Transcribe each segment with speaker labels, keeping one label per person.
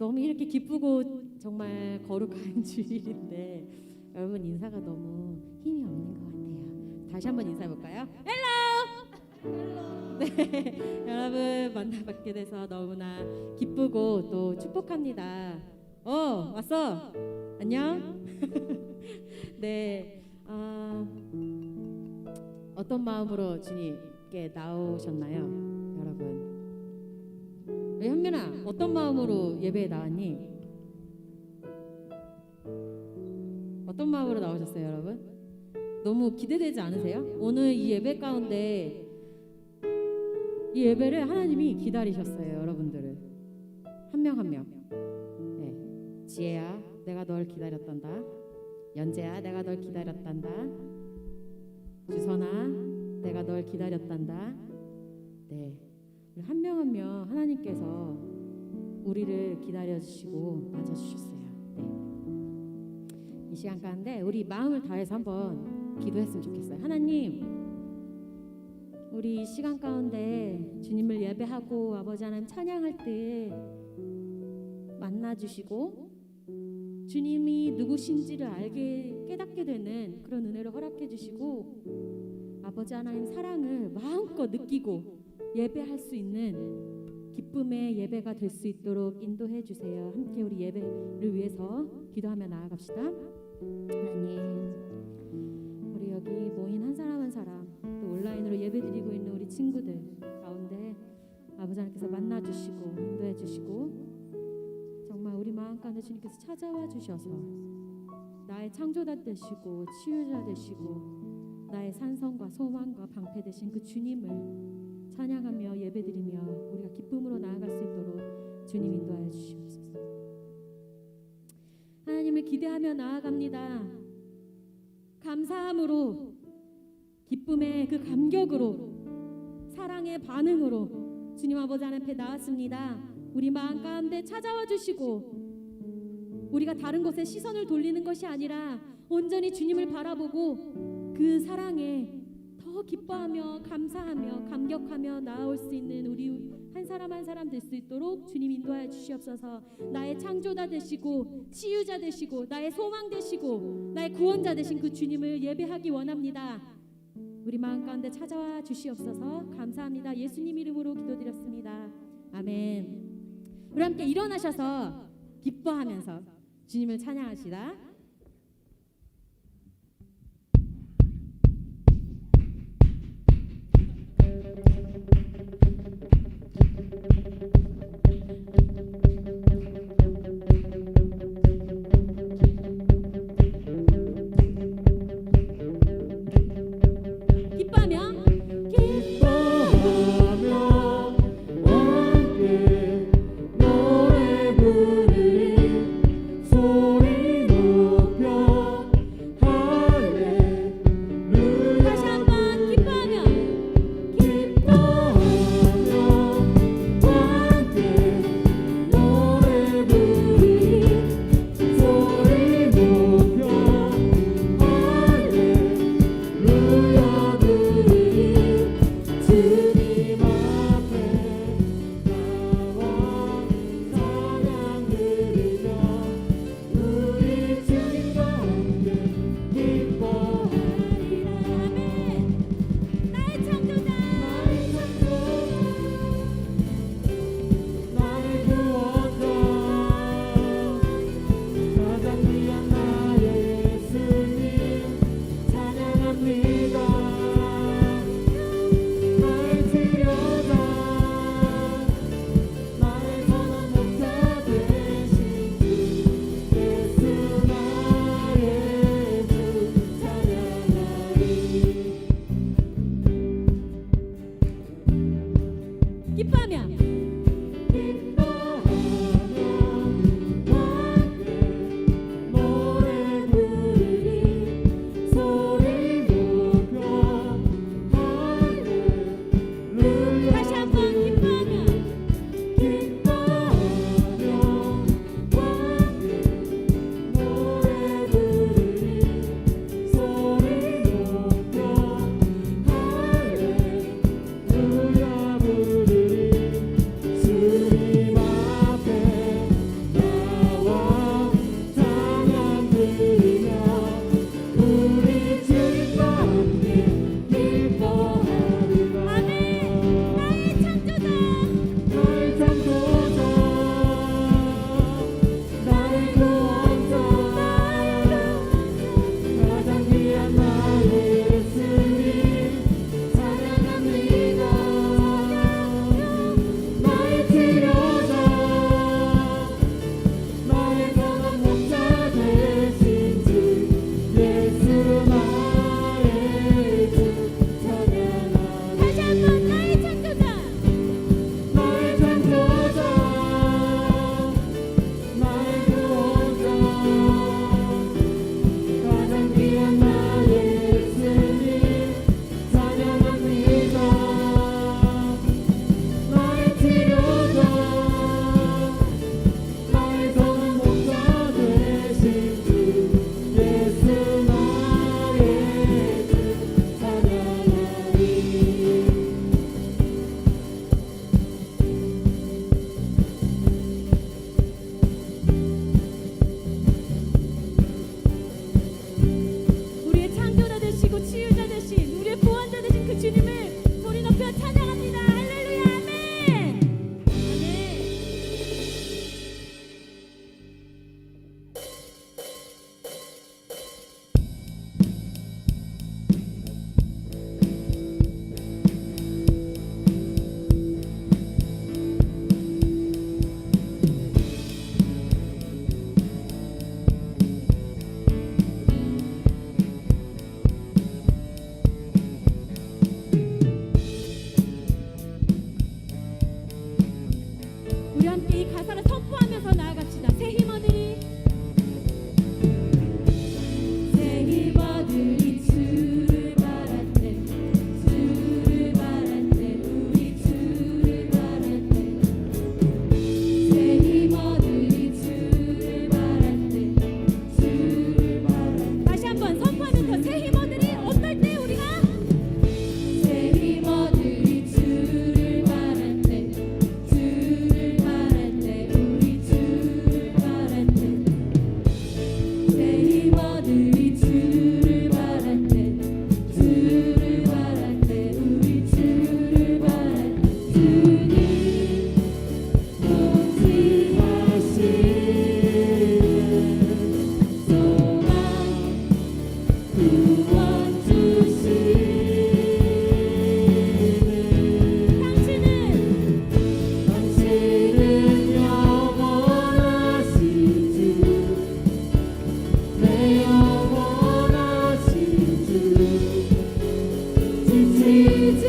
Speaker 1: 너무 이렇게 기쁘고 정말 거룩한 주일인데 여러분 인사가 너무 힘이 없는 것 같아요. 다시 한번 인사해 볼까요? 헬로. 네, 여러분 만나뵙게 돼서 너무나 기쁘고 또 축복합니다. 왔어. 안녕. 네, 어떤 마음으로 주님께 나오셨나요, 여러분? 네, 현민아, 어떤 마음으로 예배에 나왔니? 어떤 마음으로 나오셨어요, 여러분? 너무 기대되지 않으세요? 오늘 이 예배 가운데 이 예배를 하나님이 기다리셨어요, 여러분들을 한 명 한 명. 네, 지혜야, 내가 널 기다렸단다. 연재야, 내가 널 기다렸단다. 주선아, 내가 널 기다렸단다. 네, 한 명 한 명 하나님께서 우리를 기다려주시고 맞아주셨어요. 네. 이 시간 가운데 우리 마음을 다해서 한번 기도했으면 좋겠어요. 하나님, 우리 이 시간 가운데 주님을 예배하고 아버지 하나님 찬양할 때 만나주시고 주님이 누구신지를 알게 깨닫게 되는 그런 은혜를 허락해 주시고 아버지 하나님 사랑을 마음껏 느끼고 예배할 수 있는 기쁨의 예배가 될 수 있도록 인도해 주세요. 함께 우리 예배를 위해서 기도하며 나아갑시다. 하나님, 우리 여기 모인 한 사람 한 사람 또 온라인으로 예배드리고 있는 우리 친구들 가운데 아버지 하나님께서 만나주시고 인도해 주시고 정말 우리 마음 가운데 주님께서 찾아와 주셔서 나의 창조자 되시고 치유자 되시고 나의 산성과 소망과 방패 되신 그 주님을 찬양하며 예배드리며 우리가 기쁨으로 나아갈 수 있도록 주님 인도하여 주시옵소서. 하나님을 기대하며 나아갑니다. 감사함으로, 기쁨의 그 감격으로, 사랑의 반응으로 주님 아버지 하나님 앞에 나왔습니다. 우리 마음 가운데 찾아와 주시고 우리가 다른 곳에 시선을 돌리는 것이 아니라 온전히 주님을 바라보고 그 사랑에 더 기뻐하며 감사하며 감격하며 나아올 수 있는 우리 한 사람 한 사람 될 수 있도록 주님 인도하여 주시옵소서. 나의 창조자 되시고 치유자 되시고 나의 소망 되시고 나의 구원자 되신 그 주님을 예배하기 원합니다. 우리 마음 가운데 찾아와 주시옵소서. 감사합니다. 예수님 이름으로 기도드렸습니다. 아멘. 우리 함께 일어나셔서 기뻐하면서 주님을 찬양하시다.
Speaker 2: 소리
Speaker 1: 구원 주시네. 당신은 영원하신 주, 내 영원하신 주, 지치지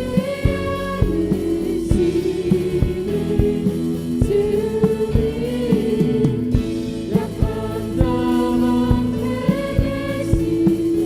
Speaker 1: 않으시는 주님, 약한 자만 내게 계시며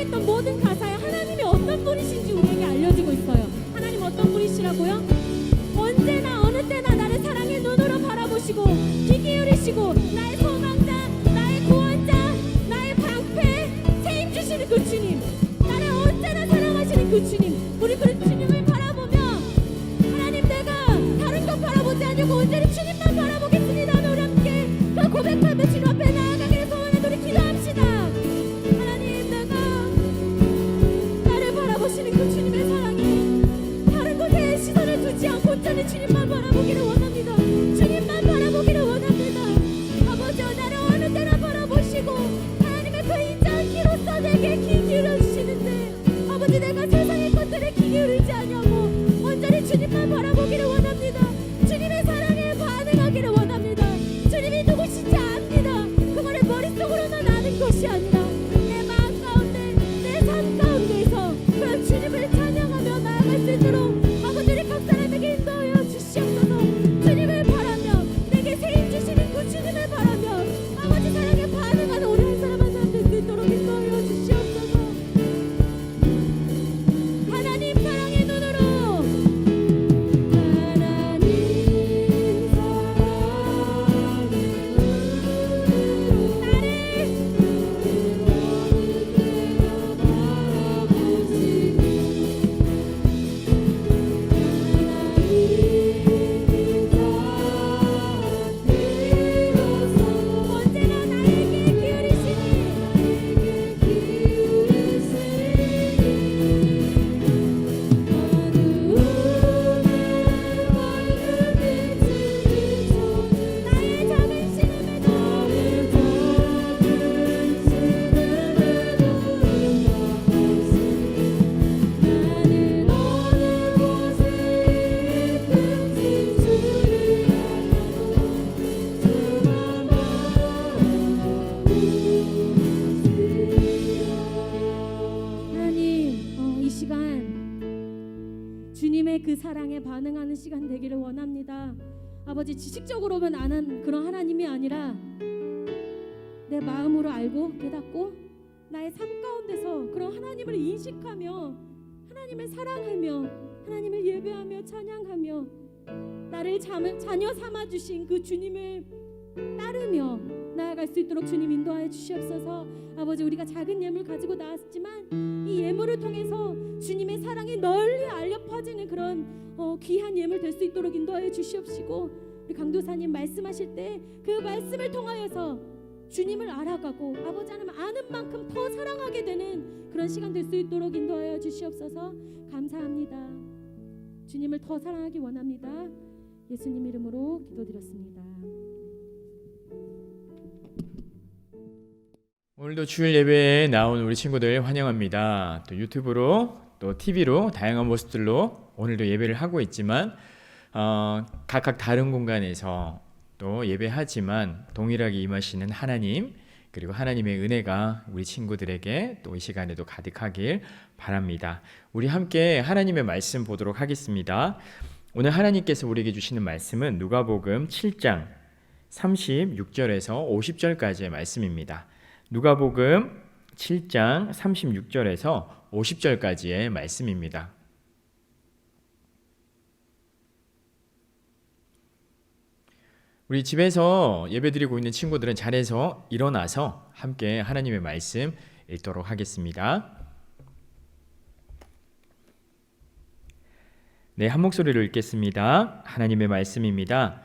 Speaker 1: 찬양했던 모든 가사에 하나님이 어떤 분이신지 우리에게 알려주고 있어요. 하나님 어떤 분이시라고요? 언제나 어느 때나 나를 사랑의 눈으로 바라보시고 귀 기울이시고 나의 소망자, 나의 구원자, 나의 방패, 책임 주시는 그 주님, 나를 언제나 사랑하시는 그 주님, 우리 그 주님을 바라보며 하나님 내가 다른 것 바라보지 않고 언제나 주님만 바라보겠습니다 하며 우리 함께 그 고백하며 주님 앞에 나아가기를 소원해 우리 기도합시다. 하나님 내가 나를 바라보시는 그 주님의 사랑에 다른 곳에 시선을 두지 않고 온전히 주님만 바라보기를 원합니다. 주님만 바라보기를 원합니다. 아버지와 나를 어느 때나 바라보시고 하나님의 그 인자한 기로서 내게 귀 기울여주시는데 아버지 내가 세상의 것들에 귀 기울이지 않냐고 온전히 주님만 바라보기를 원합니다. 주님의 사랑에 반응하기를 원합니다. 주님이 누구신지 압니다. 그거를 머릿속으로만 아는 것이 아니라 내 마음 가운데 내 삶 가운데에서 그런 주님을 찬양하며 나아갈 수 있도록 아버지를 각 사람에게 인도하여 주시옵소서. 주님을 바라며 내게 세임 주시는 그 주님을 바라며 아버지 사랑에 반응하는 우리 한 사람 한 사람 될 수 있도록 인도하여 주시옵소서. 하나님 사랑의 눈으로 하나님 사랑의 눈으로 언제나 나에게 기울이시니 나의 작은 신음에도 나는 어느 곳에 있든지 주를 하나님 이 시간 주님의 그 사랑에 반응하는 시간 되기를 원합니다. 아버지 지식적으로만 아는 그런 하나님이 아니라 내 마음으로 알고 깨닫고 나의 삶 가운데서 그런 하나님을 인식하며 하나님을 사랑하며 하나님을 예배하며 찬양하며 나를 자녀 삼아주신 그 주님을 따르며 나아갈 수 있도록 주님 인도하여 주시옵소서. 아버지 우리가 작은 예물 가지고 나왔지만 이 예물을 통해서 주님의 사랑이 널리 알려 퍼지는 그런 귀한 예물 될 수 있도록 인도하여 주시옵시고 우리 강도사님 말씀하실 때 그 말씀을 통하여서 주님을 알아가고 아버지 하나님 아는 만큼 더 사랑하게 되는 그런 시간 될 수 있도록 인도하여 주시옵소서. 감사합니다. 주님을 더 사랑하기 원합니다. 예수님 이름으로 기도드렸습니다.
Speaker 2: 오늘도 주일 예배에 나온 우리 친구들 환영합니다. 또 유튜브로 또 TV로 다양한 모습들로 오늘도 예배를 하고 있지만 각각 다른 공간에서 또 예배하지만 동일하게 임하시는 하나님 그리고 하나님의 은혜가 우리 친구들에게 또 이 시간에도 가득하길 바랍니다. 우리 함께 하나님의 말씀 보도록 하겠습니다. 오늘 하나님께서 우리에게 주시는 말씀은 누가복음 7장 36절에서 50절까지의 말씀입니다. 누가복음 7장 36절에서 50절까지의 말씀입니다. 우리 집에서 예배드리고 있는 친구들은 자리에서 일어나서 함께 하나님의 말씀 읽도록 하겠습니다. 네, 한 목소리로 읽겠습니다. 하나님의 말씀입니다.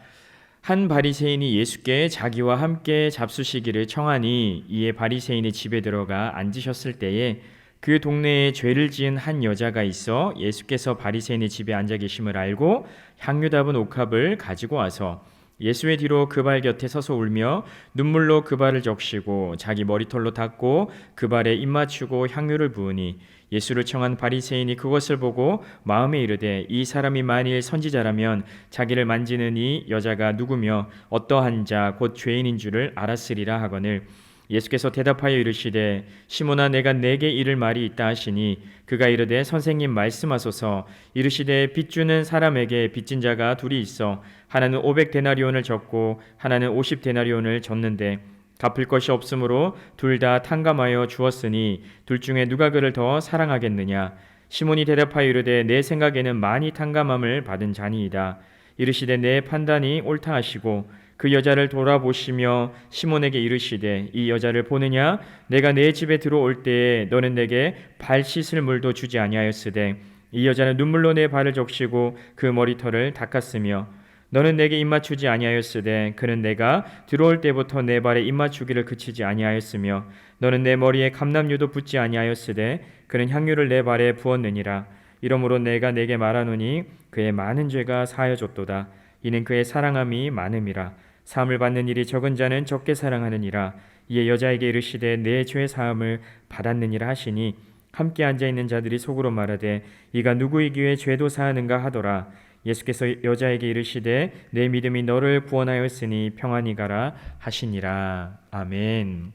Speaker 2: 한 바리새인이 예수께 자기와 함께 잡수시기를 청하니 이에 바리새인의 집에 들어가 앉으셨을 때에 그 동네에 죄를 지은 한 여자가 있어 예수께서 바리새인의 집에 앉아 계심을 알고 향유 담은 옥합을 가지고 와서 예수의 뒤로 그 발 곁에 서서 울며 눈물로 그 발을 적시고 자기 머리털로 닦고 그 발에 입 맞추고 향유를 부으니 예수를 청한 바리새인이 그것을 보고 마음에 이르되 이 사람이 만일 선지자라면 자기를 만지는 이 여자가 누구며 어떠한 자 곧 죄인인 줄을 알았으리라 하거늘 예수께서 대답하여 이르시되 시몬아 내가 네게 이를 말이 있다 하시니 그가 이르되 선생님 말씀하소서. 이르시되 빚주는 사람에게 빚진 자가 둘이 있어 하나는 500데나리온을 졌고 하나는 50데나리온을 졌는데 갚을 것이 없으므로 둘 다 탕감하여 주었으니 둘 중에 누가 그를 더 사랑하겠느냐. 시몬이 대답하여 이르되 내 생각에는 많이 탕감함을 받은 자니이다. 이르시되 내 판단이 옳다 하시고 그 여자를 돌아보시며 시몬에게 이르시되 이 여자를 보느냐. 내가 내 집에 들어올 때에 너는 내게 발 씻을 물도 주지 아니하였으되 이 여자는 눈물로 내 발을 적시고 그 머리털을 닦았으며 너는 내게 입맞추지 아니하였으되 그는 내가 들어올 때부터 내 발에 입맞추기를 그치지 아니하였으며 너는 내 머리에 감람유도 붓지 아니하였으되 그는 향유를 내 발에 부었느니라. 이러므로 내가 내게 말하노니 그의 많은 죄가 사하여졌도다. 이는 그의 사랑함이 많음이라. 사함을 받는 일이 적은 자는 적게 사랑하느니라. 이에 여자에게 이르시되 내 죄 사함을 받았느니라 하시니 함께 앉아있는 자들이 속으로 말하되 이가 누구이기에 죄도 사하는가 하더라. 예수께서 여자에게 이르시되 내 믿음이 너를 구원하였으니 평안히 가라 하시니라. 아멘.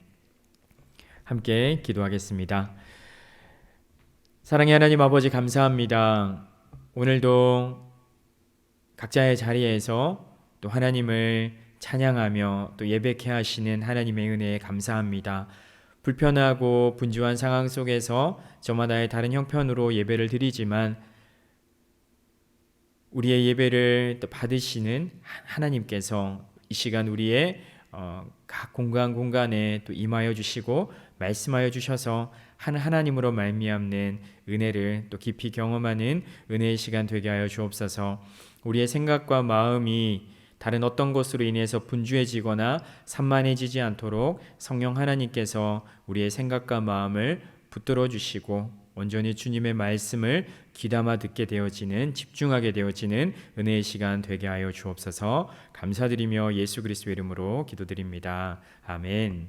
Speaker 2: 함께 기도하겠습니다. 사랑의 하나님 아버지, 감사합니다. 오늘도 각자의 자리에서 또 하나님을 찬양하며 또 예배케 하시는 하나님의 은혜에 감사합니다. 불편하고 분주한 상황 속에서 저마다의 다른 형편으로 예배를 드리지만 우리의 예배를 또 받으시는 하나님께서 이 시간 우리의 각 공간에 또 임하여 주시고 말씀하여 주셔서 하나님으로 말미암는 은혜를 또 깊이 경험하는 은혜의 시간 되게 하여 주옵소서. 우리의 생각과 마음이 다른 어떤 것으로 인해서 분주해지거나 산만해지지 않도록 성령 하나님께서 우리의 생각과 마음을 붙들어 주시고 온전히 주님의 말씀을 귀담아 듣게 되어지는, 집중하게 되어지는 은혜의 시간 되게 하여 주옵소서. 감사드리며 예수 그리스도의 이름으로 기도드립니다. 아멘.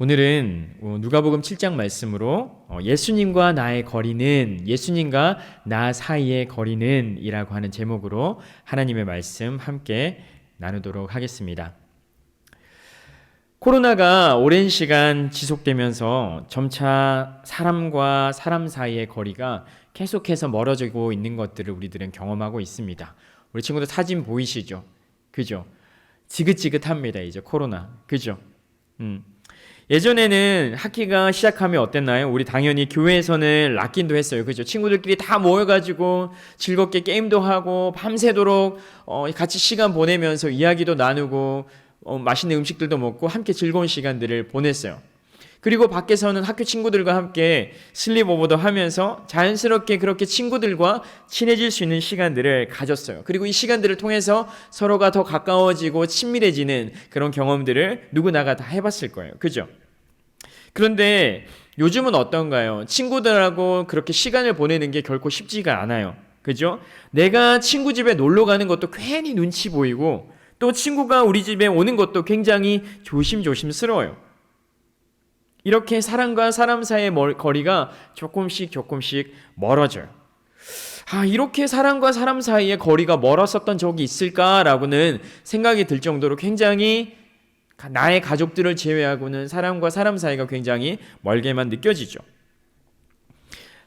Speaker 2: 오늘은 누가복음 7장 말씀으로 예수님과 나의 거리는, 예수님과 나 사이의 거리는 이라고 하는 제목으로 하나님의 말씀 함께 나누도록 하겠습니다. 코로나가 오랜 시간 지속되면서 점차 사람과 사람 사이의 거리가 계속해서 멀어지고 있는 것들을 우리들은 경험하고 있습니다. 우리 친구들 사진 보이시죠? 그죠? 지긋지긋합니다. 이제 코로나. 그죠? 예전에는 학기가 시작하면 어땠나요? 우리 당연히 교회에서는 락긴도 했어요. 그죠? 친구들끼리 다 모여가지고 즐겁게 게임도 하고 밤새도록 같이 시간 보내면서 이야기도 나누고 맛있는 음식들도 먹고 함께 즐거운 시간들을 보냈어요. 그리고 밖에서는 학교 친구들과 함께 슬립오버도 하면서 자연스럽게 그렇게 친구들과 친해질 수 있는 시간들을 가졌어요. 그리고 이 시간들을 통해서 서로가 더 가까워지고 친밀해지는 그런 경험들을 누구나가 다 해봤을 거예요. 그죠? 그런데 요즘은 어떤가요? 친구들하고 그렇게 시간을 보내는 게 결코 쉽지가 않아요. 그죠? 내가 친구 집에 놀러 가는 것도 괜히 눈치 보이고 또 친구가 우리 집에 오는 것도 굉장히 조심스러워요. 이렇게 사람과 사람 사이의 거리가 조금씩 멀어져요. 이렇게 사람과 사람 사이의 거리가 멀었었던 적이 있을까라고는 생각이 들 정도로 굉장히 나의 가족들을 제외하고는 사람과 사람 사이가 굉장히 멀게만 느껴지죠.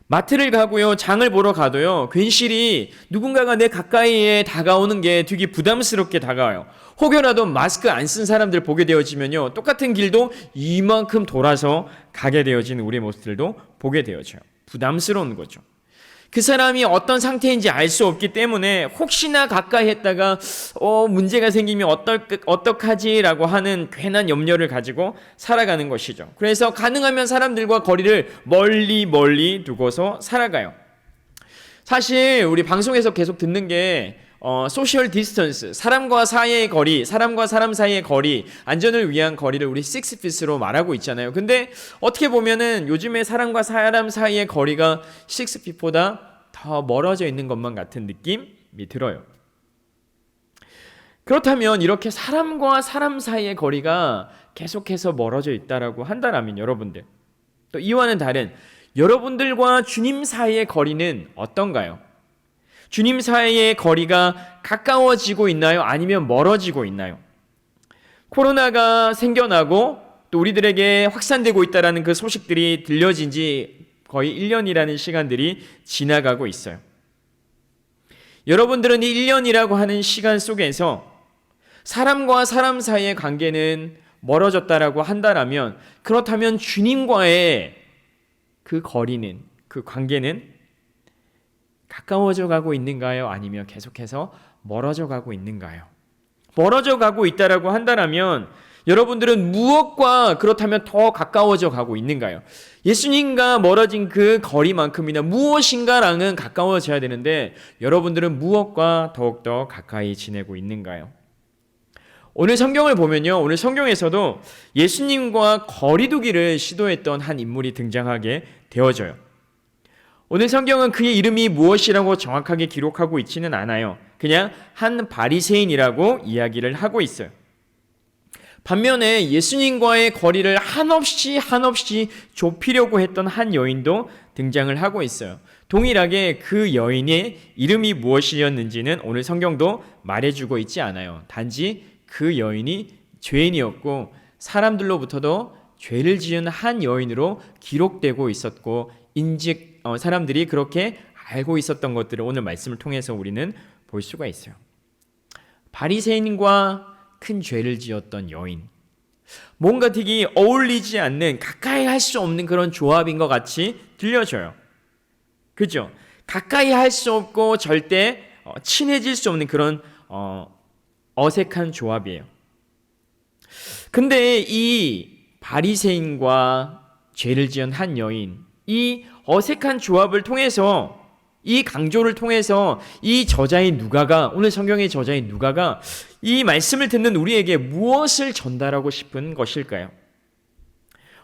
Speaker 2: 마트를 가고요, 장을 보러 가도요, 괜시리 누군가가 내 가까이에 다가오는 게 되게 부담스럽게 다가와요. 혹여라도 마스크 안 쓴 사람들 보게 되어지면요, 똑같은 길도 이만큼 돌아서 가게 되어지는 우리의 모습들도 보게 되어져요. 부담스러운 거죠. 그 사람이 어떤 상태인지 알 수 없기 때문에 혹시나 가까이 했다가 문제가 생기면 어떡하지라고 하는 괜한 염려를 가지고 살아가는 것이죠. 그래서 가능하면 사람들과 거리를 멀리 두고서 살아가요. 사실 우리 방송에서 계속 듣는 게 소셜 디스턴스, 사람과 사이의 거리, 사람과 사람 사이의 거리, 안전을 위한 거리를 우리 6feet으로 말하고 있잖아요. 근데 어떻게 보면은 요즘에 사람과 사람 사이의 거리가 6feet보다 더 멀어져 있는 것만 같은 느낌이 들어요. 그렇다면 이렇게 사람과 사람 사이의 거리가 계속해서 멀어져 있다라고 한다면 여러분들, 또 이와는 다른 여러분들과 주님 사이의 거리는 어떤가요? 주님 사이의 거리가 가까워지고 있나요? 아니면 멀어지고 있나요? 코로나가 생겨나고 또 우리들에게 확산되고 있다는 그 소식들이 들려진 지 거의 1년이라는 시간들이 지나가고 있어요. 여러분들은 1년이라고 하는 시간 속에서 사람과 사람 사이의 관계는 멀어졌다라고 한다라면, 그렇다면 주님과의 그 거리는, 그 관계는 가까워져 가고 있는가요? 아니면 계속해서 멀어져 가고 있는가요? 멀어져 가고 있다라고 한다라면 여러분들은 무엇과 그렇다면 더 가까워져 가고 있는가요? 예수님과 멀어진 그 거리만큼이나 무엇인가랑은 가까워져야 되는데 여러분들은 무엇과 더욱더 가까이 지내고 있는가요? 오늘 성경을 보면요, 오늘 성경에서도 예수님과 거리두기를 시도했던 한 인물이 등장하게 되어져요. 오늘 성경은 그의 이름이 무엇이라고 정확하게 기록하고 있지는 않아요. 그냥 한 바리새인이라고 이야기를 하고 있어요. 반면에 예수님과의 거리를 한없이 좁히려고 했던 한 여인도 등장을 하고 있어요. 동일하게 그 여인의 이름이 무엇이었는지는 오늘 성경도 말해주고 있지 않아요. 단지 그 여인이 죄인이었고 사람들로부터도 죄를 지은 한 여인으로 기록되고 있었고 사람들이 그렇게 알고 있었던 것들을 오늘 말씀을 통해서 우리는 볼 수가 있어요. 바리새인과 큰 죄를 지었던 여인, 뭔가 되게 어울리지 않는, 가까이 할 수 없는 그런 조합인 것 같이 들려져요. 그죠? 가까이 할 수 없고 절대 친해질 수 없는 그런 어색한 조합이에요. 근데 이 바리새인과 죄를 지은 한 여인, 이 어색한 조합을 통해서, 이 강조를 통해서 이 저자인 누가가, 오늘 성경의 저자인 누가가 이 말씀을 듣는 우리에게 무엇을 전달하고 싶은 것일까요?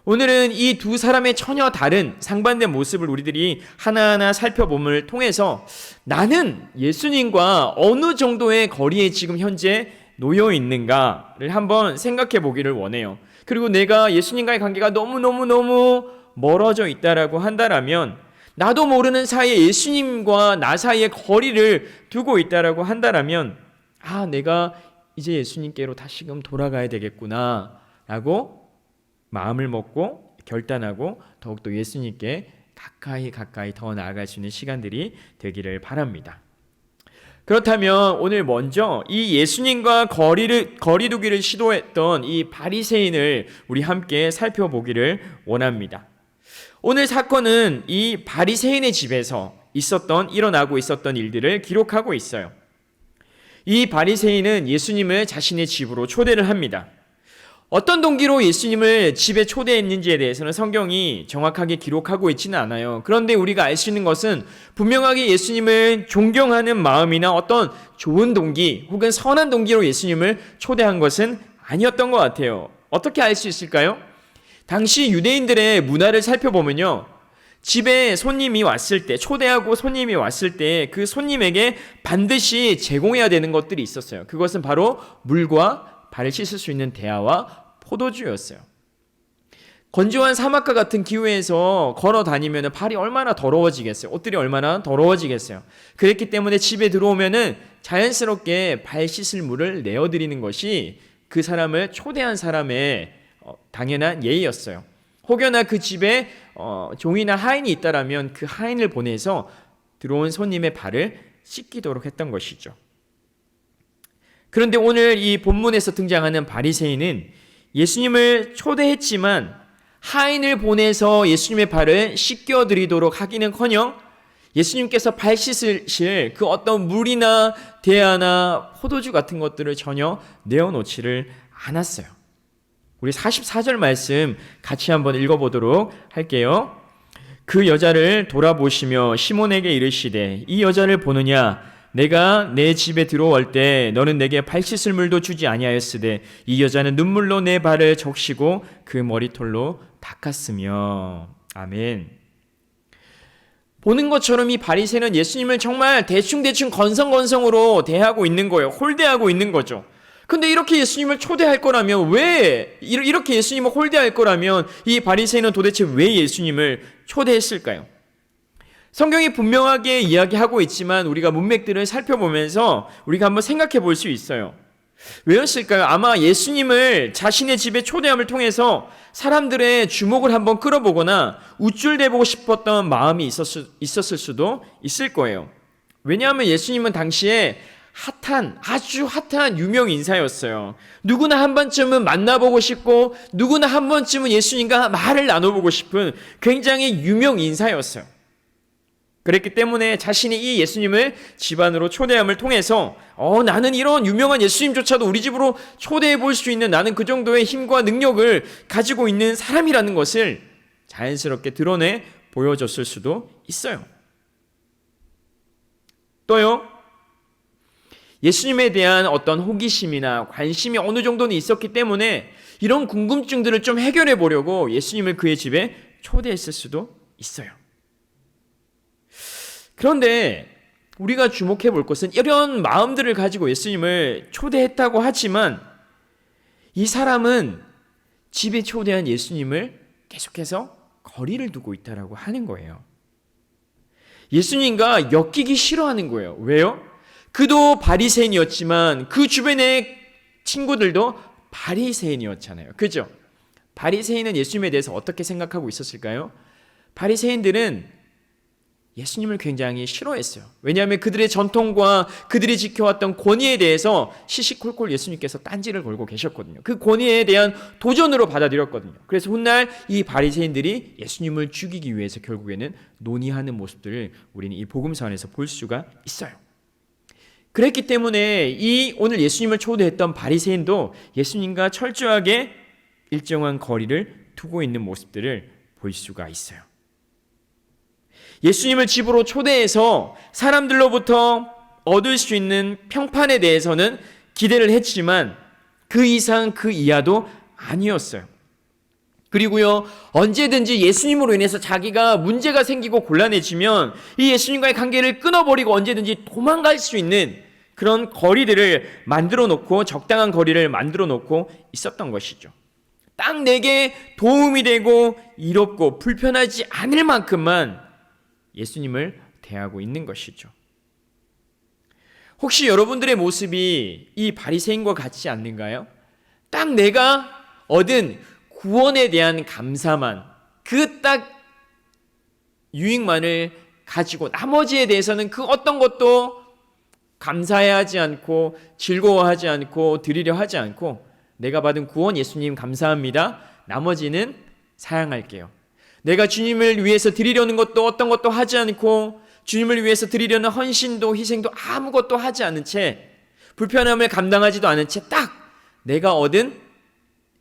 Speaker 2: 오늘은 이 두 사람의 전혀 다른 상반된 모습을 우리들이 하나하나 살펴봄을 통해서 나는 예수님과 어느 정도의 거리에 지금 현재 놓여 있는가를 한번 생각해 보기를 원해요. 그리고 내가 예수님과의 관계가 너무 멀어져 있다라고 한다라면, 나도 모르는 사이에 예수님과 나 사이에 거리를 두고 있다라고 한다라면, 내가 이제 예수님께로 다시금 돌아가야 되겠구나 라고 마음을 먹고 결단하고 더욱더 예수님께 가까이 더 나아갈 수 있는 시간들이 되기를 바랍니다. 그렇다면 오늘 먼저 이 예수님과 거리두기를 시도했던 이 바리새인을 우리 함께 살펴보기를 원합니다. 오늘 사건은 이 바리새인의 집에서 일어나고 있었던 일들을 기록하고 있어요. 이 바리새인은 예수님을 자신의 집으로 초대를 합니다. 어떤 동기로 예수님을 집에 초대했는지에 대해서는 성경이 정확하게 기록하고 있지는 않아요. 그런데 우리가 알 수 있는 것은 분명하게 예수님을 존경하는 마음이나 어떤 좋은 동기 혹은 선한 동기로 예수님을 초대한 것은 아니었던 것 같아요. 어떻게 알 수 있을까요? 당시 유대인들의 문화를 살펴보면요, 집에 손님이 왔을 때, 초대하고 손님이 왔을 때 그 손님에게 반드시 제공해야 되는 것들이 있었어요. 그것은 바로 물과 발을 씻을 수 있는 대야와 포도주였어요. 건조한 사막과 같은 기후에서 걸어 다니면 발이 얼마나 더러워지겠어요. 옷들이 얼마나 더러워지겠어요. 그랬기 때문에 집에 들어오면은 자연스럽게 발 씻을 물을 내어드리는 것이 그 사람을 초대한 사람의 당연한 예의였어요. 혹여나 그 집에 종이나 하인이 있다라면 그 하인을 보내서 들어온 손님의 발을 씻기도록 했던 것이죠. 그런데 오늘 이 본문에서 등장하는 바리새인은 예수님을 초대했지만 하인을 보내서 예수님의 발을 씻겨드리도록 하기는커녕 예수님께서 발 씻으실 그 어떤 물이나 대야나 포도주 같은 것들을 전혀 내어놓지를 않았어요. 우리 44절 말씀 같이 한번 읽어보도록 할게요. 그 여자를 돌아보시며 시몬에게 이르시되 이 여자를 보느냐? 내가 내 집에 들어올 때 너는 내게 발 씻을 물도 주지 아니하였으되 이 여자는 눈물로 내 발을 적시고 그 머리털로 닦았으며. 아멘. 보는 것처럼 이 바리새인은 예수님을 정말 대충 건성건성으로 대하고 있는 거예요. 홀대하고 있는 거죠. 근데 이렇게 예수님을 초대할 거라면, 왜 이렇게 예수님을 홀대할 거라면 이 바리새인은 도대체 왜 예수님을 초대했을까요? 성경이 분명하게 이야기하고 있지만 우리가 문맥들을 살펴보면서 우리가 한번 생각해 볼 수 있어요. 왜였을까요? 아마 예수님을 자신의 집에 초대함을 통해서 사람들의 주목을 한번 끌어보거나 우쭐대보고 싶었던 마음이 있었을 수도 있을 거예요. 왜냐하면 예수님은 당시에 아주 핫한 유명 인사였어요. 누구나 한 번쯤은 만나보고 싶고 누구나 한 번쯤은 예수님과 말을 나눠보고 싶은 굉장히 유명 인사였어요. 그랬기 때문에 자신이 이 예수님을 집안으로 초대함을 통해서 나는 이런 유명한 예수님조차도 우리 집으로 초대해 볼 수 있는, 나는 그 정도의 힘과 능력을 가지고 있는 사람이라는 것을 자연스럽게 드러내 보여줬을 수도 있어요. 또요, 예수님에 대한 어떤 호기심이나 관심이 어느 정도는 있었기 때문에 이런 궁금증들을 좀 해결해 보려고 예수님을 그의 집에 초대했을 수도 있어요. 그런데 우리가 주목해 볼 것은 이런 마음들을 가지고 예수님을 초대했다고 하지만 이 사람은 집에 초대한 예수님을 계속해서 거리를 두고 있다라고 하는 거예요. 예수님과 엮이기 싫어하는 거예요. 왜요? 그도 바리새인이었지만 그 주변의 친구들도 바리새인이었잖아요. 그죠? 바리새인은 예수님에 대해서 어떻게 생각하고 있었을까요? 바리새인들은 예수님을 굉장히 싫어했어요. 왜냐하면 그들의 전통과 그들이 지켜왔던 권위에 대해서 시시콜콜 예수님께서 딴지를 걸고 계셨거든요. 그 권위에 대한 도전으로 받아들였거든요. 그래서 훗날 이 바리새인들이 예수님을 죽이기 위해서 결국에는 논의하는 모습들을 우리는 이 복음서 안에서 볼 수가 있어요. 그랬기 때문에 오늘 예수님을 초대했던 바리새인도 예수님과 철저하게 일정한 거리를 두고 있는 모습들을 볼 수가 있어요. 예수님을 집으로 초대해서 사람들로부터 얻을 수 있는 평판에 대해서는 기대를 했지만 그 이상 그 이하도 아니었어요. 그리고요, 언제든지 예수님으로 인해서 자기가 문제가 생기고 곤란해지면 이 예수님과의 관계를 끊어버리고 언제든지 도망갈 수 있는 그런 거리들을 만들어 놓고, 적당한 거리를 만들어 놓고 있었던 것이죠. 딱 내게 도움이 되고 이롭고 불편하지 않을 만큼만 예수님을 대하고 있는 것이죠. 혹시 여러분들의 모습이 이 바리새인과 같지 않는가요? 딱 내가 얻은 구원에 대한 감사만, 그 딱 유익만을 가지고 나머지에 대해서는 그 어떤 것도 감사해하지 않고 즐거워하지 않고 드리려 하지 않고, 내가 받은 구원 예수님 감사합니다, 나머지는 사양할게요. 내가 주님을 위해서 드리려는 것도 어떤 것도 하지 않고 주님을 위해서 드리려는 헌신도 희생도 아무것도 하지 않은 채, 불편함을 감당하지도 않은 채 딱 내가 얻은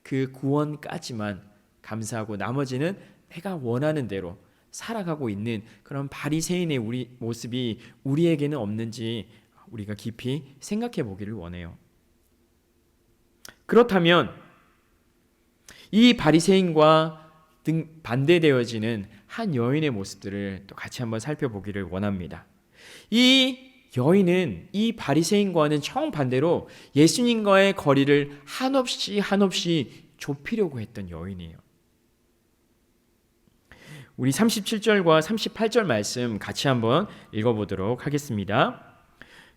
Speaker 2: 그 구원까지만 감사하고 나머지는 내가 원하는 대로 살아가고 있는 그런 바리새인의 우리 모습이 우리에게는 없는지 우리가 깊이 생각해 보기를 원해요. 그렇다면 이 바리새인과 반대되어지는 한 여인의 모습들을 또 같이 한번 살펴보기를 원합니다. 이 여인은 이 바리새인과는 정반대로 예수님과의 거리를 한없이 좁히려고 했던 여인이에요. 우리 37절과 38절 말씀 같이 한번 읽어보도록 하겠습니다.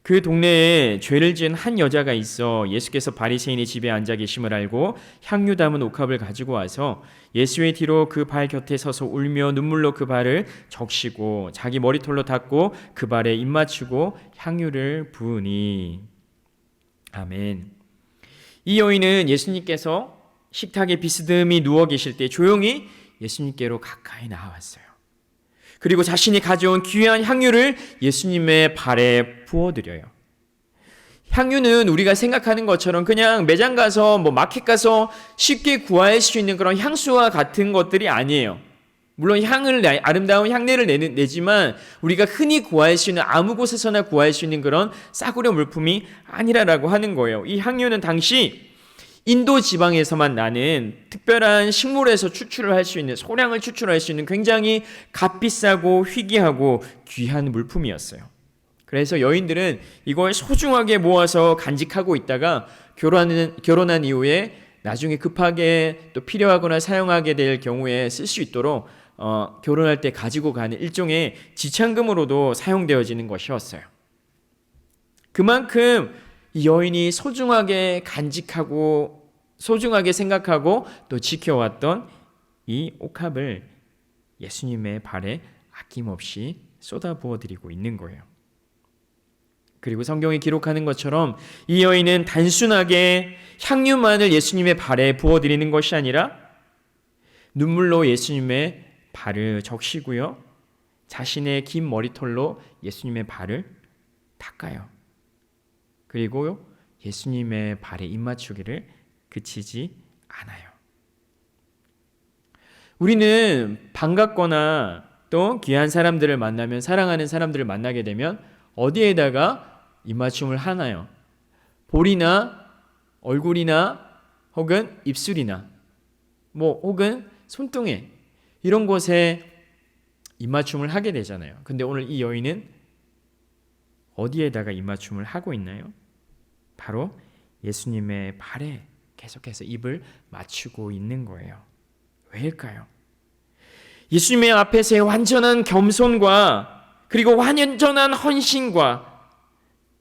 Speaker 2: 그 동네에 죄를 지은 한 여자가 있어 예수께서 바리새인의 집에 앉아 계심을 알고 향유 담은 옥합을 가지고 와서 예수의 뒤로 그 발 곁에 서서 울며 눈물로 그 발을 적시고 자기 머리털로 닦고 그 발에 입 맞추고 향유를 부으니. 아멘. 이 여인은 예수님께서 식탁에 비스듬히 누워 계실 때 조용히 예수님께로 가까이 나왔어요. 그리고 자신이 가져온 귀한 향유를 예수님의 발에 부어드려요. 향유는 우리가 생각하는 것처럼 그냥 매장 가서 마켓 가서 쉽게 구할 수 있는 그런 향수와 같은 것들이 아니에요. 물론 아름다운 향내를 내지만 우리가 흔히 구할 수 있는, 아무 곳에서나 구할 수 있는 그런 싸구려 물품이 아니라라고 하는 거예요. 이 향유는 당시 인도 지방에서만 나는 특별한 식물에서 추출을 할 수 있는, 소량을 추출할 수 있는 굉장히 값비싸고 희귀하고 귀한 물품이었어요. 그래서 여인들은 이걸 소중하게 모아서 간직하고 있다가 결혼한 이후에 나중에 급하게 또 필요하거나 사용하게 될 경우에 쓸 수 있도록 결혼할 때 가지고 가는 일종의 지참금으로도 사용되어지는 것이었어요. 그만큼 이 여인이 소중하게 간직하고 소중하게 생각하고 또 지켜왔던 이 옥합을 예수님의 발에 아낌없이 쏟아부어 드리고 있는 거예요. 그리고 성경이 기록하는 것처럼 이 여인은 단순하게 향유만을 예수님의 발에 부어드리는 것이 아니라 눈물로 예수님의 발을 적시고요, 자신의 긴 머리털로 예수님의 발을 닦아요. 그리고 예수님의 발에 입맞추기를 그치지 않아요. 우리는 반갑거나 또 귀한 사람들을 만나면, 사랑하는 사람들을 만나게 되면 어디에다가 입맞춤을 하나요? 볼이나 얼굴이나 혹은 입술이나 혹은 손등에, 이런 곳에 입맞춤을 하게 되잖아요. 근데 오늘 이 여인은 어디에다가 입맞춤을 하고 있나요? 바로 예수님의 발에 계속해서 입을 맞추고 있는 거예요. 왜일까요? 예수님의 앞에서의 완전한 겸손과 그리고 완전한 헌신과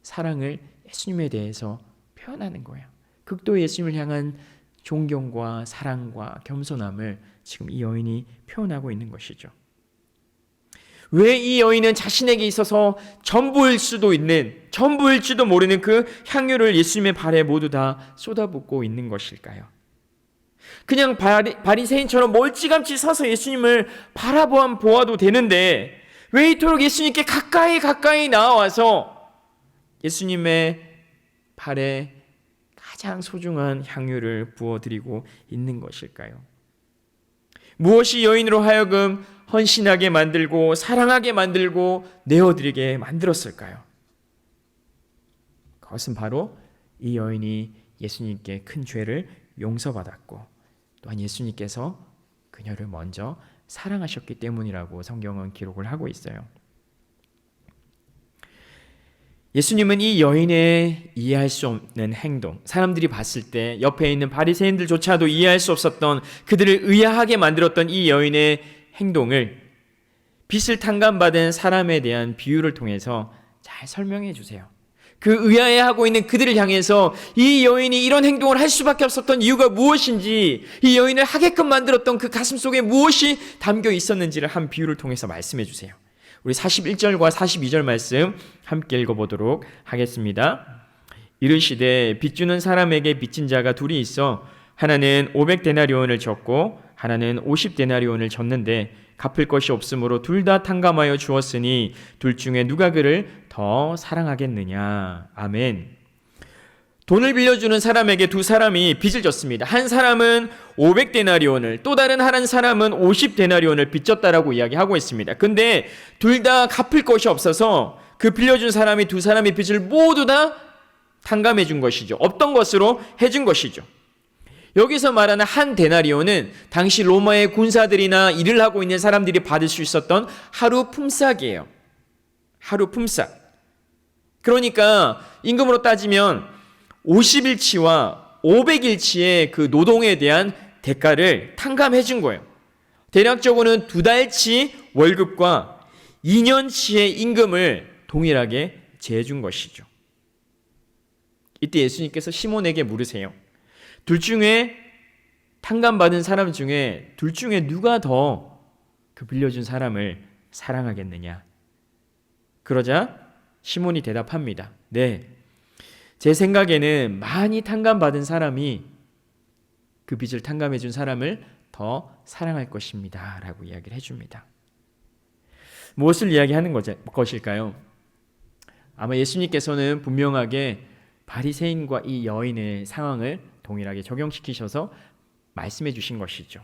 Speaker 2: 사랑을 예수님에 대해서 표현하는 거예요. 극도 예수님을 향한 존경과 사랑과 겸손함을 지금 이 여인이 표현하고 있는 것이죠. 왜 이 여인은 자신에게 있어서 전부일지도 모르는 그 향유를 예수님의 발에 모두 다 쏟아붓고 있는 것일까요? 그냥 바리새인처럼 멀찌감치 서서 예수님을 바라보아도 되는데 왜 이토록 예수님께 가까이 나와서 예수님의 발에 가장 소중한 향유를 부어드리고 있는 것일까요? 무엇이 여인으로 하여금 헌신하게 만들고 사랑하게 만들고 내어드리게 만들었을까요? 그것은 바로 이 여인이 예수님께 큰 죄를 용서받았고 또한 예수님께서 그녀를 먼저 사랑하셨기 때문이라고 성경은 기록을 하고 있어요. 예수님은 이 여인의 이해할 수 없는 행동, 사람들이 봤을 때 옆에 있는 바리새인들조차도 이해할 수 없었던, 그들을 의아하게 만들었던 이 여인의 행동을 빚을 탕감받은 사람에 대한 비유를 통해서 잘 설명해 주세요. 그 의아해하고 있는 그들을 향해서 이 여인이 이런 행동을 할 수밖에 없었던 이유가 무엇인지, 이 여인을 하게끔 만들었던 그 가슴 속에 무엇이 담겨 있었는지를 한 비유를 통해서 말씀해 주세요. 우리 41절과 42절 말씀 함께 읽어보도록 하겠습니다. 이르시되 빚주는 사람에게 빚진 자가 둘이 있어 하나는 500데나리온을 졌고 하나는 50데나리온을 졌는데 갚을 것이 없으므로 둘 다 탕감하여 주었으니 둘 중에 누가 그를 더 사랑하겠느냐. 아멘. 돈을 빌려주는 사람에게 두 사람이 빚을 졌습니다. 한 사람은 500데나리온을, 또 다른 한 사람은 50데나리온을 빚졌다라고 이야기하고 있습니다. 근데 둘 다 갚을 것이 없어서 그 빌려준 사람이 두 사람의 빚을 모두 다 탕감해 준 것이죠. 없던 것으로 해준 것이죠. 여기서 말하는 한 데나리온은 당시 로마의 군사들이나 일을 하고 있는 사람들이 받을 수 있었던 하루 품삯이에요. 하루 품삯. 그러니까 임금으로 따지면 50일치와 500일치의 그 노동에 대한 대가를 탕감해 준 거예요. 대략적으로는 2달치 월급과 2년치의 임금을 동일하게 재준 것이죠. 이때 예수님께서 시몬에게 물으세요. 둘 중에 탕감받은 사람 중에 둘 중에 누가 더 그 빌려준 사람을 사랑하겠느냐? 그러자 시몬이 대답합니다. 네, 제 생각에는 많이 탕감받은 사람이 그 빚을 탕감해 준 사람을 더 사랑할 것입니다 라고 이야기를 해줍니다. 무엇을 이야기하는 것일까요? 아마 예수님께서는 분명하게 바리새인과 이 여인의 상황을 동일하게 적용시키셔서 말씀해 주신 것이죠.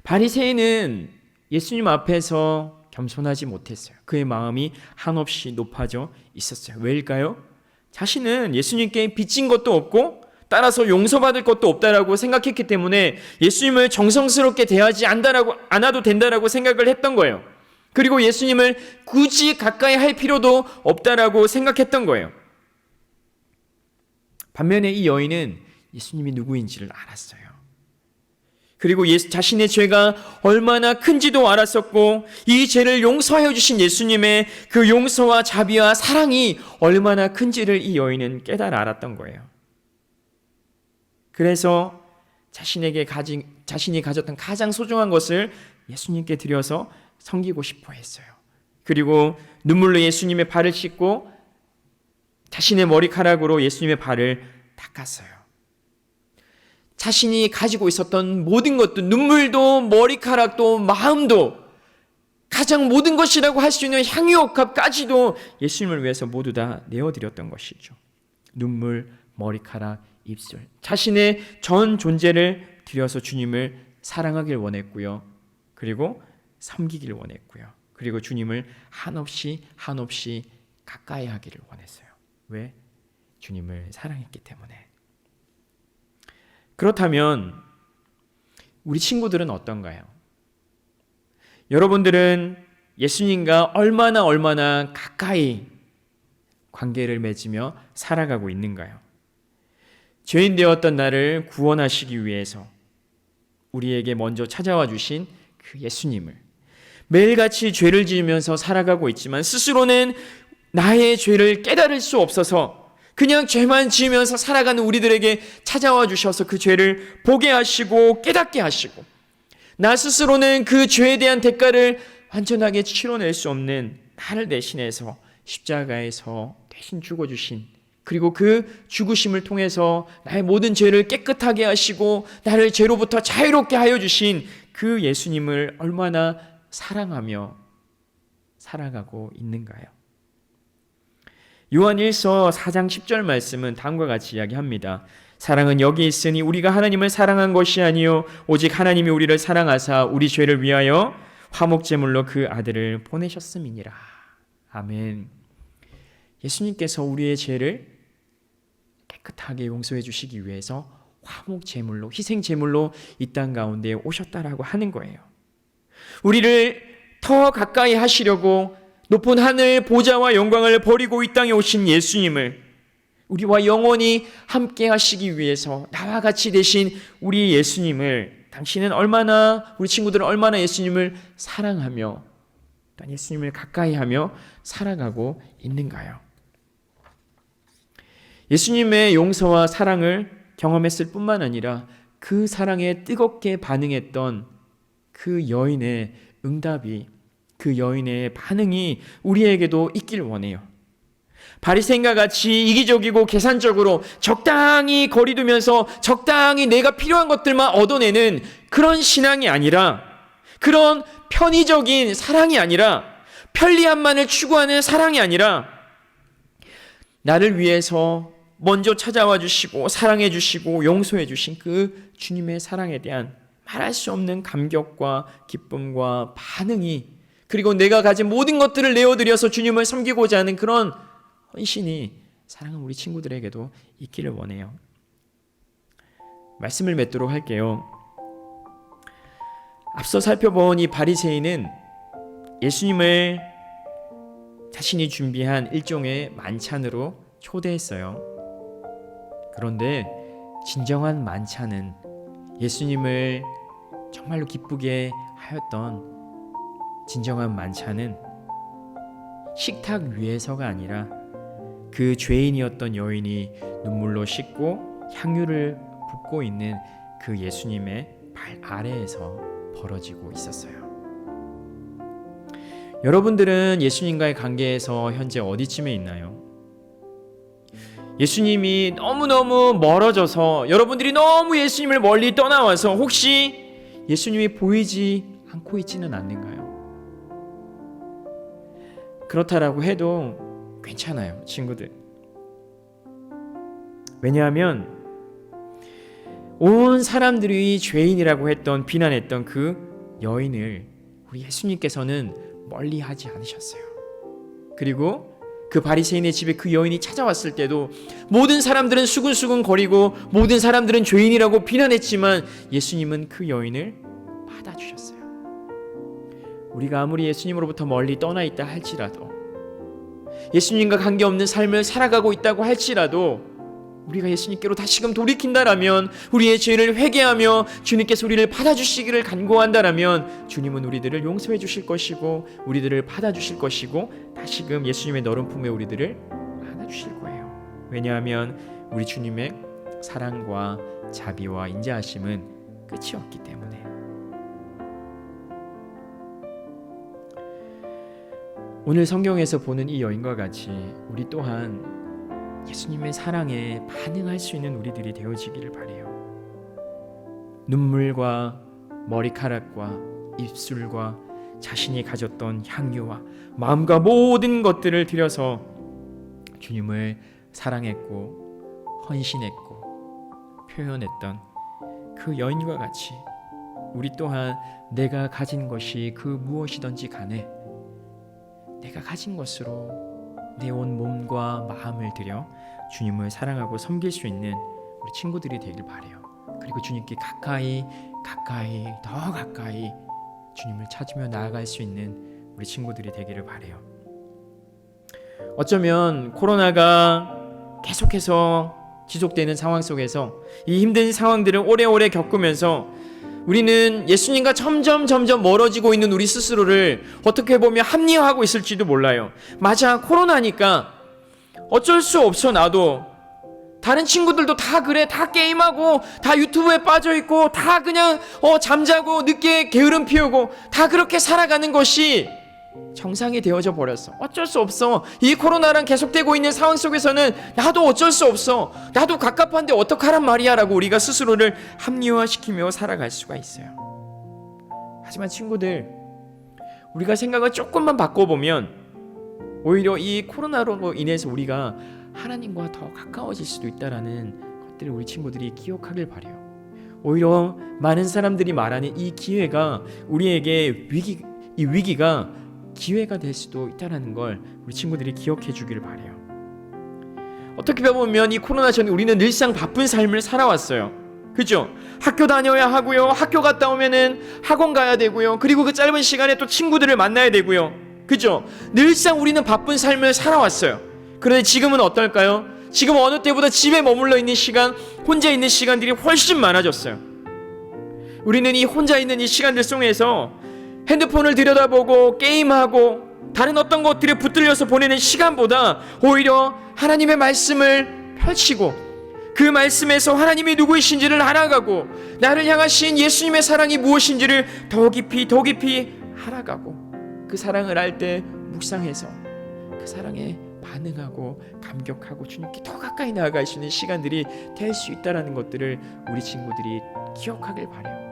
Speaker 2: 바리새인은 예수님 앞에서 겸손하지 못했어요. 그의 마음이 한없이 높아져 있었어요. 왜일까요? 자신은 예수님께 빚진 것도 없고 따라서 용서받을 것도 없다라고 생각했기 때문에 예수님을 정성스럽게 대하지 않아도 된다라고 생각을 했던 거예요. 그리고 예수님을 굳이 가까이 할 필요도 없다라고 생각했던 거예요. 반면에 이 여인은 예수님이 누구인지를 알았어요. 그리고 자신의 죄가 얼마나 큰지도 알았었고 이 죄를 용서해 주신 예수님의 그 용서와 자비와 사랑이 얼마나 큰지를 이 여인은 깨달아 알았던 거예요. 그래서 자신이 가졌던 가장 소중한 것을 예수님께 드려서 섬기고 싶어 했어요. 그리고 눈물로 예수님의 발을 씻고 자신의 머리카락으로 예수님의 발을 닦았어요. 자신이 가지고 있었던 모든 것도, 눈물도 머리카락도 마음도, 가장 모든 것이라고 할 수 있는 향유옥합까지도 예수님을 위해서 모두 다 내어드렸던 것이죠. 눈물, 머리카락, 입술, 자신의 전 존재를 드려서 주님을 사랑하길 원했고요. 그리고 섬기길 원했고요. 그리고 주님을 한없이 가까이 하기를 원했어요. 왜? 주님을 사랑했기 때문에. 그렇다면 우리 친구들은 어떤가요? 여러분들은 예수님과 얼마나 가까이 관계를 맺으며 살아가고 있는가요? 죄인 되었던 나를 구원하시기 위해서 우리에게 먼저 찾아와 주신 그 예수님을 매일같이 죄를 지으면서 살아가고 있지만 스스로는 나의 죄를 깨달을 수 없어서 그냥 죄만 지으면서 살아가는 우리들에게 찾아와 주셔서 그 죄를 보게 하시고 깨닫게 하시고, 나 스스로는 그 죄에 대한 대가를 완전하게 치러낼 수 없는 나를 대신해서 십자가에서 대신 죽어주신, 그리고 그 죽으심을 통해서 나의 모든 죄를 깨끗하게 하시고 나를 죄로부터 자유롭게 하여 주신 그 예수님을 얼마나 사랑하며 살아가고 있는가요? 요한 1서 4장 10절 말씀은 다음과 같이 이야기합니다. 사랑은 여기 있으니 우리가 하나님을 사랑한 것이 아니요 오직 하나님이 우리를 사랑하사 우리 죄를 위하여 화목제물로 그 아들을 보내셨음이니라. 아멘. 예수님께서 우리의 죄를 깨끗하게 용서해 주시기 위해서 화목제물로, 희생제물로 이 땅 가운데 오셨다라고 하는 거예요. 우리를 더 가까이 하시려고 높은 하늘 보좌와 영광을 버리고 이 땅에 오신 예수님을 우리와 영원히 함께 하시기 위해서 나와 같이 되신 우리 예수님을, 당신은 얼마나, 우리 친구들은 얼마나 예수님을 사랑하며 또 예수님을 가까이 하며 살아가고 있는가요? 예수님의 용서와 사랑을 경험했을 뿐만 아니라 그 사랑에 뜨겁게 반응했던 그 여인의 응답이, 그 여인의 반응이 우리에게도 있길 원해요. 바리새인과 같이 이기적이고 계산적으로 적당히 거리두면서 적당히 내가 필요한 것들만 얻어내는 그런 신앙이 아니라, 그런 편의적인 사랑이 아니라, 편리함만을 추구하는 사랑이 아니라, 나를 위해서 먼저 찾아와 주시고 사랑해 주시고 용서해 주신 그 주님의 사랑에 대한 말할 수 없는 감격과 기쁨과 반응이, 그리고 내가 가진 모든 것들을 내어드려서 주님을 섬기고자 하는 그런 헌신이 사랑하는 우리 친구들에게도 있기를 원해요. 말씀을 맺도록 할게요. 앞서 살펴본 이 바리새인은 예수님을 자신이 준비한 일종의 만찬으로 초대했어요. 그런데 진정한 만찬은, 예수님을 정말로 기쁘게 하였던 진정한 만찬은 식탁 위에서가 아니라 그 죄인이었던 여인이 눈물로 씻고 향유를 붓고 있는 그 예수님의 발 아래에서 벌어지고 있었어요. 여러분들은 예수님과의 관계에서 현재 어디쯤에 있나요? 예수님이 너무너무 멀어져서 여러분들이 너무 예수님을 멀리 떠나와서 혹시 예수님이 보이지 않고 있지는 않는가요? 그렇다라고 해도 괜찮아요, 친구들. 왜냐하면 온 사람들이 죄인이라고 했던, 비난했던 그 여인을 우리 예수님께서는 멀리하지 않으셨어요. 그리고 그 바리새인의 집에 그 여인이 찾아왔을 때도 모든 사람들은 수근수근 거리고 모든 사람들은 죄인이라고 비난했지만 예수님은 그 여인을 받아주셨어요. 우리가 아무리 예수님으로부터 멀리 떠나 있다 할지라도, 예수님과 관계없는 삶을 살아가고 있다고 할지라도, 우리가 예수님께로 다시금 돌이킨다라면, 우리의 죄를 회개하며 주님께서 우리를 받아주시기를 간구한다라면 주님은 우리들을 용서해 주실 것이고 우리들을 받아주실 것이고 다시금 예수님의 너른 품에 우리들을 안아주실 거예요. 왜냐하면 우리 주님의 사랑과 자비와 인자하심은 끝이 없기 때문에. 오늘 성경에서 보는 이 여인과 같이 우리 또한 예수님의 사랑에 반응할 수 있는 우리들이 되어지기를 바라요. 눈물과 머리카락과 입술과 자신이 가졌던 향유와 마음과 모든 것들을 들여서 주님을 사랑했고 헌신했고 표현했던 그 여인과 같이 우리 또한 내가 가진 것이 그 무엇이든지 간에 내가 가진 것으로 내 온 몸과 마음을 들여 주님을 사랑하고 섬길 수 있는 우리 친구들이 되길 바라요. 그리고 주님께 가까이 더 가까이 주님을 찾으며 나아갈 수 있는 우리 친구들이 되기를 바라요. 어쩌면 코로나가 계속해서 지속되는 상황 속에서 이 힘든 상황들을 오래오래 겪으면서 우리는 예수님과 점점 멀어지고 있는 우리 스스로를 어떻게 보면 합리화하고 있을지도 몰라요. 맞아, 코로나니까 어쩔 수 없어. 나도 다른 친구들도 다 그래. 다 게임하고 다 유튜브에 빠져있고 다 그냥 잠자고 늦게 게으름 피우고 다 그렇게 살아가는 것이 정상이 되어져 버렸어. 어쩔 수 없어. 이 코로나랑 계속되고 있는 상황 속에서는 나도 어쩔 수 없어. 나도 갑갑한데 어떡하란 말이야 라고 우리가 스스로를 합리화시키며 살아갈 수가 있어요. 하지만 친구들, 우리가 생각을 조금만 바꿔보면 오히려 이 코로나로 인해서 우리가 하나님과 더 가까워질 수도 있다라는 것들을 우리 친구들이 기억하길 바라요. 오히려 많은 사람들이 말하는 이 기회가 우리에게 이 위기가 기회가 될 수도 있다는 걸 우리 친구들이 기억해 주기를 바라요. 어떻게 보면 이 코로나 전에 우리는 늘상 바쁜 삶을 살아왔어요. 그죠? 학교 다녀야 하고요. 학교 갔다 오면은 학원 가야 되고요. 그리고 그 짧은 시간에 또 친구들을 만나야 되고요. 그죠? 늘상 우리는 바쁜 삶을 살아왔어요. 그런데 지금은 어떨까요? 지금 어느 때보다 집에 머물러 있는 시간, 혼자 있는 시간들이 훨씬 많아졌어요. 우리는 이 혼자 있는 이 시간들 속에서 핸드폰을 들여다보고 게임하고 다른 어떤 것들에 붙들려서 보내는 시간보다 오히려 하나님의 말씀을 펼치고 그 말씀에서 하나님이 누구이신지를 알아가고 나를 향하신 예수님의 사랑이 무엇인지를 더 깊이 알아가고 그 사랑을 알 때 묵상해서 그 사랑에 반응하고 감격하고 주님께 더 가까이 나아갈 수 있는 시간들이 될 수 있다는 것들을 우리 친구들이 기억하길 바라요.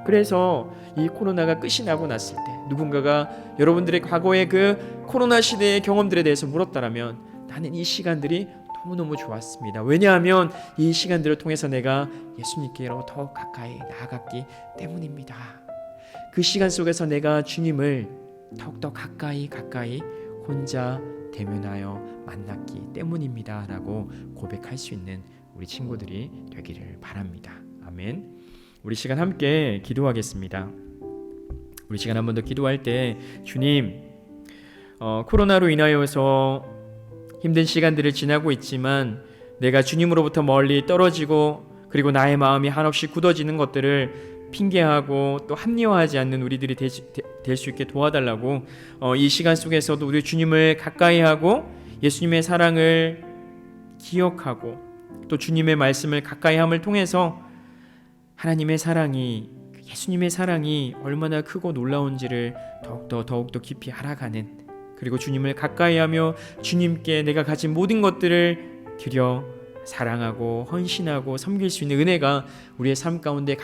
Speaker 2: 그래서 이 코로나가 끝이 나고 났을 때 누군가가 여러분들의 과거의 그 코로나 시대의 경험들에 대해서 물었다라면 나는 이 시간들이 너무너무 좋았습니다. 왜냐하면 이 시간들을 통해서 내가 예수님께로 더 가까이 나아갔기 때문입니다. 그 시간 속에서 내가 주님을 더욱더 가까이 혼자 대면하여 만났기 때문입니다 라고 고백할 수 있는 우리 친구들이 되기를 바랍니다. 아멘. 우리 시간 함께 기도하겠습니다. 우리 시간 한 번 더 기도할 때 주님, 코로나로 인하여서 힘든 시간들을 지나고 있지만 내가 주님으로부터 멀리 떨어지고 그리고 나의 마음이 한없이 굳어지는 것들을 핑계하고 또 합리화하지 않는 우리들이 될 수 있게 도와달라고 이 시간 속에서도 우리 주님을 가까이 하고 예수님의 사랑을 기억하고 또 주님의 말씀을 가까이 함을 통해서 하나님의 사랑이 예수님의 사랑이 얼마나 크고 놀라운지를 더욱더 깊이 알아가는 그리고 주님을 가까이하며 주님께 내가 가진 모든 것들을 드려 사랑하고 헌신하고 섬길 수 있는 은혜가 우리의 삶 가운데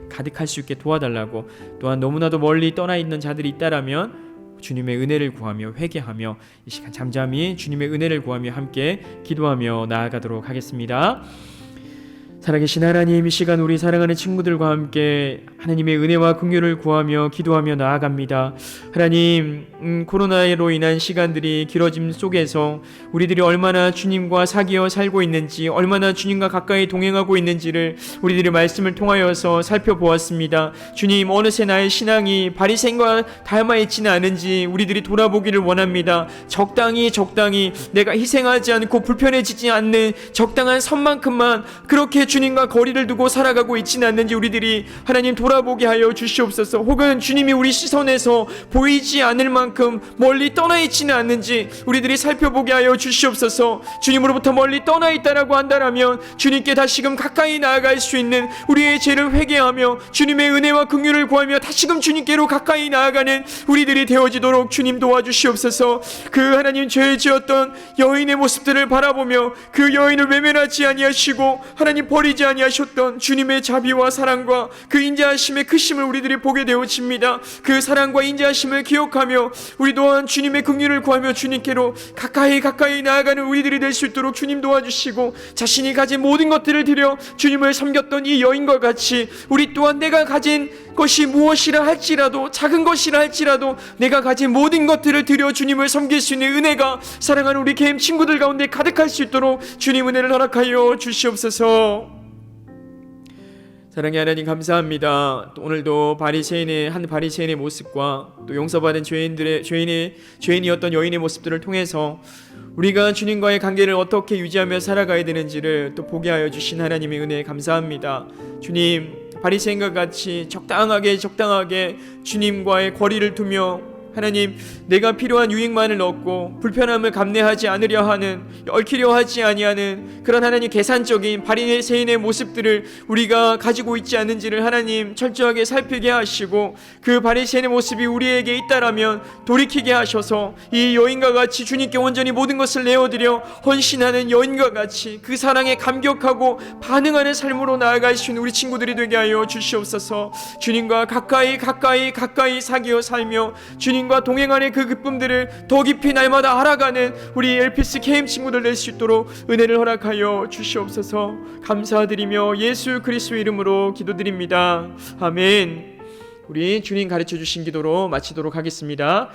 Speaker 2: 가득할 수 있게 도와달라고 또한 너무나도 멀리 떠나 있는 자들이 있다라면 주님의 은혜를 구하며 회개하며 이 시간 잠잠히 주님의 은혜를 구하며 함께 기도하며 나아가도록 하겠습니다. 살아계신 하나님, 이 시간 우리 사랑하는 친구들과 함께 하나님의 은혜와 긍휼을 구하며 기도하며 나아갑니다. 하나님, 코로나로 인한 시간들이 길어짐 속에서 우리들이 얼마나 주님과 사귀어 살고 있는지, 얼마나 주님과 가까이 동행하고 있는지를 우리들의 말씀을 통하여서 살펴보았습니다. 주님, 어느새 나의 신앙이 바리새인과 닮아있지는 않은지 우리들이 돌아보기를 원합니다. 적당히 내가 희생하지 않고 불편해지지 않는 적당한 선만큼만 그렇게 주님과 거리를 두고 살아가고 있지는 않는지 우리들이 하나님 돌아보게 하여 주시옵소서. 혹은 주님이 우리 시선에서 보이지 않을 만큼 멀리 떠나 있지는 않는지 우리들이 살펴보게 하여 주시옵소서. 주님으로부터 멀리 떠나 있다라고 한다면 주님께 다시금 가까이 나아갈 수 있는, 우리의 죄를 회개하며 주님의 은혜와 긍휼을 구하며 다시금 주님께로 가까이 나아가는 우리들이 되어지도록 주님 도와주시옵소서. 그 하나님 죄에 지었던 여인의 모습들을 바라보며 그 여인을 외면하지 아니하시고 하나님 버리지 아니하셨던 주님의 자비와 사랑과 그 인자하심의 크심을 우리들이 보게 되어집니다. 그 사랑과 인자하심을 기억하며 우리 또한 주님의 긍휼을 구하며 주님께로 가까이 나아가는 우리들이 될 수 있도록 주님 도와주시고, 자신이 가진 모든 것들을 드려 주님을 섬겼던 이 여인과 같이 우리 또한 내가 가진 것이 무엇이라 할지라도, 작은 것이라 할지라도 내가 가진 모든 것들을 드려 주님을 섬길 수 있는 은혜가 사랑하는 우리 개인 친구들 가운데 가득할 수 있도록 주님 은혜를 허락하여 주시옵소서. 사랑의 하나님 감사합니다. 또 오늘도 한 바리새인의 모습과 또 용서받은 죄인이었던 여인의 모습들을 통해서 우리가 주님과의 관계를 어떻게 유지하며 살아가야 되는지를 또 보게 하여 주신 하나님의 은혜에 감사합니다. 주님, 바리새인과 같이 적당하게 주님과의 거리를 두며 하나님, 내가 필요한 유익만을 얻고 불편함을 감내하지 않으려 하는, 얽히려 하지 아니하는 그런 하나님 계산적인 바리새인의 모습들을 우리가 가지고 있지 않은지를 하나님 철저하게 살피게 하시고, 그 바리새인의 모습이 우리에게 있다라면 돌이키게 하셔서 이 여인과 같이 주님께 온전히 모든 것을 내어드려 헌신하는 여인과 같이 그 사랑에 감격하고 반응하는 삶으로 나아갈 수 있는 우리 친구들이 되게 하여 주시옵소서. 주님과 가까이 사귀어 살며 주님과 동행하는 그 기쁨들을 더 깊이 날마다 알아가는 우리 LPS KM 친구들 될 수 있도록 은혜를 허락하여 주시옵소서. 감사드리며 예수 그리스도의 이름으로 기도드립니다. 아멘. 우리 주님 가르쳐 주신 기도로 마치도록 하겠습니다.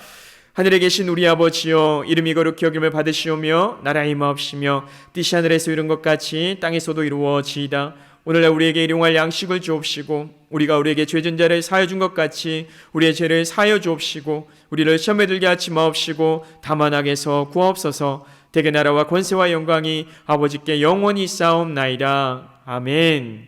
Speaker 2: 하늘에 계신 우리 아버지여, 이름이 거룩히 여김을 받으시오며 나라의 임하옵시며 뜻이 하늘에서 이룬 것 같이 땅에서도 이루어지이다. 오늘날 우리에게 일용할 양식을 주옵시고 우리가 우리에게 죄진 자를 사하여 준 것 같이 우리의 죄를 사하여 주옵시고 우리를 시험에 들게 하지 마옵시고 다만 악에서 구하옵소서. 대개 나라와 권세와 영광이 아버지께 영원히 있사옵나이다. 아멘.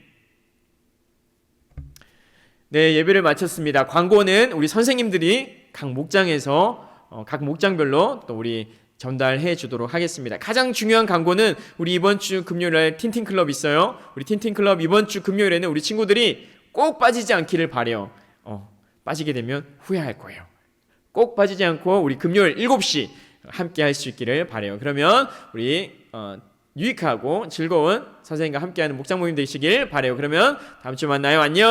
Speaker 2: 네, 예배를 마쳤습니다. 광고는 우리 선생님들이 각 목장에서 각 목장별로 또 우리 전달해 주도록 하겠습니다. 가장 중요한 광고는 우리 이번 주 금요일에 틴틴클럽 있어요. 우리 틴틴클럽 이번 주 금요일에는 우리 친구들이 꼭 빠지지 않기를 바래요. 빠지게 되면 후회할 거예요. 꼭 빠지지 않고 우리 금요일 7시 함께 할 수 있기를 바래요. 그러면 우리 유익하고 즐거운 선생님과 함께하는 목장 모임 되시길 바래요. 그러면 다음 주 만나요. 안녕.